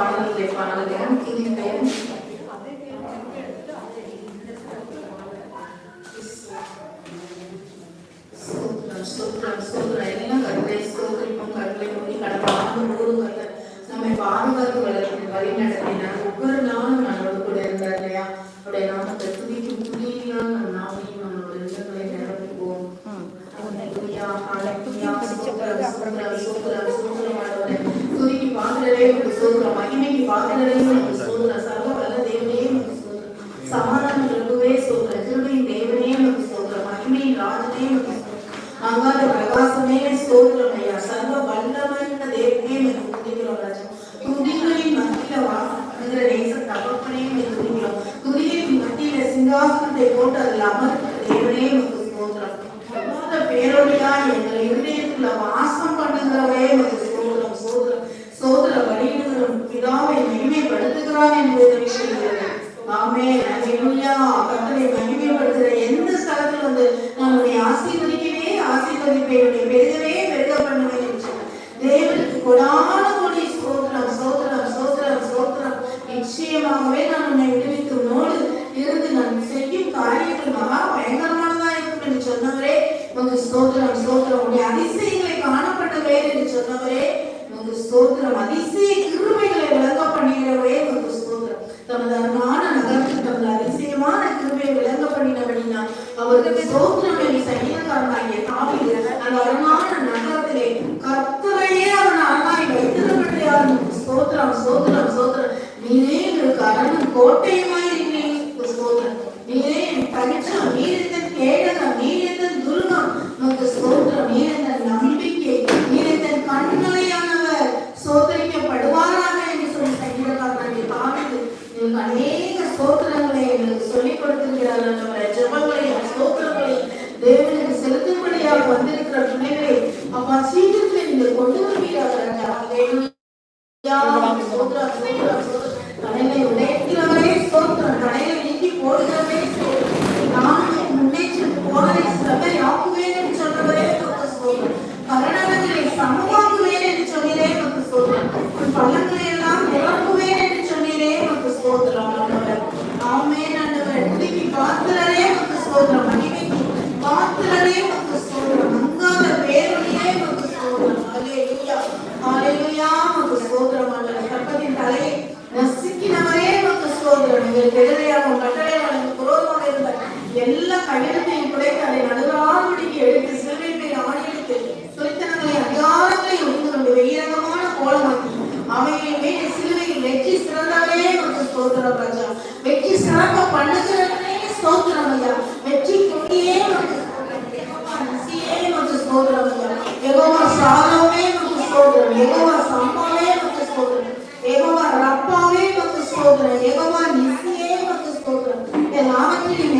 பாடல்களை பாடுகிறேன். இது பெயர் எல்லாம் கருத்தை ஸ்தோத்திரிப்போம். கருத்தை மூடி கடப்பாக ஊருவல்ல நம்மை பாதுகாத்து வளர்த்து வழி நடத்தினார். ஒவ்வொரு நாளும் நம்மளோடு கூட இருந்தார் இல்லையா? அவருடைய நாமத்தை துதிக்கும் துணியிலான நாமையும் நம்மளோட இல்லங்களை நிரப்புவோம். துதிக்கு பாக்குறதே ஒரு சோதரம், மகிமைக்கு பாக்குறதே ஒரு சோதரம், சர்வ வல்ல தேவனே ஒரு சோதரம், சமாதான பிரபுவே சோதரம், கிருபையின் தேவனே ஒரு சோதரம், மகிமையின் ராஜனே ஒரு சோதரம், அங்காத பிரகாசமே சோதரம் ஐயா, சர்வ வல்லமையுள்ள தேவனே எனக்கு துதிக்கிறோம் ராஜா. துதிகளின் மத்தியில வாசங்கிற நேச தகப்பனே எனக்கு துதிக்கிறோம். துதிகளின் மத்தியில சிங்காசனத்தை போட்டு அதில் அமர்ந்த தேவனே எனக்கு சோதரம். பேரொழியா எங்களை இருதயத்துல வாசம் பண்ணுகிறவே எனக்கு சோதரம் சோதரம் சோதர வழியிடுகிறோம். பிதாவை மகிமைப்படுத்துகிறான் என்பதை விஷயம். ஆமென். அல்லேலூயா. கர்த்தரை மகிமைப்படுத்துகிற எந்த ஸ்தலத்தில் வந்து நான் உன்னை ஆசீர்வதிக்கவே ஆசீர்வதிப்பேன், உன்னை பெருகவே பெருக பண்ணுவேன் என்று தேவனுக்கு கொடான கொடி சோதரம் சோதரம் சோதரம் சோதரம். நிச்சயமாகவே நான் உன்னை விடுவித்து உன்னோடு இருந்து நான் செய்யும் காரியங்கள் மகா பயங்கரமானதா இருக்கும் என்று சொன்னவரே உங்க ஸ்தோத்திரம் ஸ்தோத்திரம். உடைய அதிசயங்களை காணப்பட்டவே என்று சொன்னவரே உங்க ஸ்தோத்திரம். அதிசய கிருபைகளை விளங்க பண்ணுகிறவரே உங்க ஸ்தோத்திரம். தமது அருமான நகரத்தில் தமது அதிசயமான கிருபையை விளங்க பண்ணினபடினா அவருக்கு ஸ்தோத்திரம் என்று சங்கீதக்காரனாகிய தாவீது அந்த அருமான நகரத்திலே கர்த்தரையே அவன் அரணாய் வைத்திருப்படியார். ஸ்தோத்திரம் ஸ்தோத்திரம் ஸ்தோத்திரம். நீரே எங்களுக்கு அரணும் கோட்டையுமாய் இருக்கிறீங்க ஸ்தோத்திரம். நீரே என் பரிச்சம், நீரித்தன் கேடகம், நீரித்தன் துர்கம் உமக்கு ஸ்தோத்திரம். நீரித்தன் நம்பிக்கை, நீரித்தன் கண்மலையானவர் சோதரிக்கப்படுவாராக என்று சொல்லி சங்கீதக்காரனாகிய தாவீது எங்களுக்கு அநேக ஸ்தோத்திரங்களை எங்களுக்கு சொல்லிக் கொடுத்திருக்கிறார். ஜெபங்களையும் ஸ்தோத்திரங்களையும் தேவனுக்கு செலுத்தும்படியாக வந்திருக்கிற பிள்ளைகளை அப்பா சீக்கிரத்தில் நீங்க கொண்டு வருவீராக. தலைமை உடைக்கிறவரே ஸ்தோத்திரம், தலைமை நீக்கி போடுகிறவரே நான் முன்னேற்றம் போனதை சபை ஆக்குவேன் என்று சொன்னவரே ஸ்தோத்திரம். கரணங்களை சமமாக்குவேன் என்று சொன்னதே நமக்கு ஸ்தோத்திரம். பள்ளங்களை எல்லாம் நிரப்புவேன் என்று சொன்னதே நமக்கு ஸ்தோத்திரம். ஆமென். ஆண்டவரே துதிக்கு பாத்திரரே நமக்கு ஸ்தோத்திரம், மகிமைக்கு பாத்திரரே நமக்கு ஸ்தோத்திரம், அங்காத பேரொழியே நமக்கு ஸ்தோத்திரம். ஹல்லேலூயா ஹல்லேலூயா நமக்கு ஸ்தோத்திரம். ஆண்டவரே கர்த்தரின் தலையை நசுக்கினவரே நமக்கு ஸ்தோத்திரம். எங்களுக்கு எதிரையாக கட்டளையாக குரோதமாக இருந்த எல்லா கடினத்தையும் குறைத்து அதை நடுவார்படிக்கு எடுத்து சிலுவை மேல் ஆணையிட்டு துரித்தனங்களை அதிகாரங்களை ஒழிந்து கொண்டு வெயிரகமான கோலமாக்கி அவைகளின் மேல் சிலுவையில் வெற்றி சிறந்தவரே நமக்கு ஸ்தோத்திரம் ராஜா. வெற்றி சிறக்க பண்ணுகிறவனே ஸ்தோத்திரம் ஐயா. வெற்றி கொடியே நமக்கு ஸ்தோத்திரம் ஐயா. யெகோவா சாலோவே நமக்கு ஸ்தோத்திரம், யெகோவா சம்மாவே நமக்கு ஸ்தோத்திரம், யெகோவா ரப்பாவே நமக்கு ஸ்தோத்திரம், யெகோவா நிசியே நமக்கு ஸ்தோத்திரம். எல்லாவற்றையும்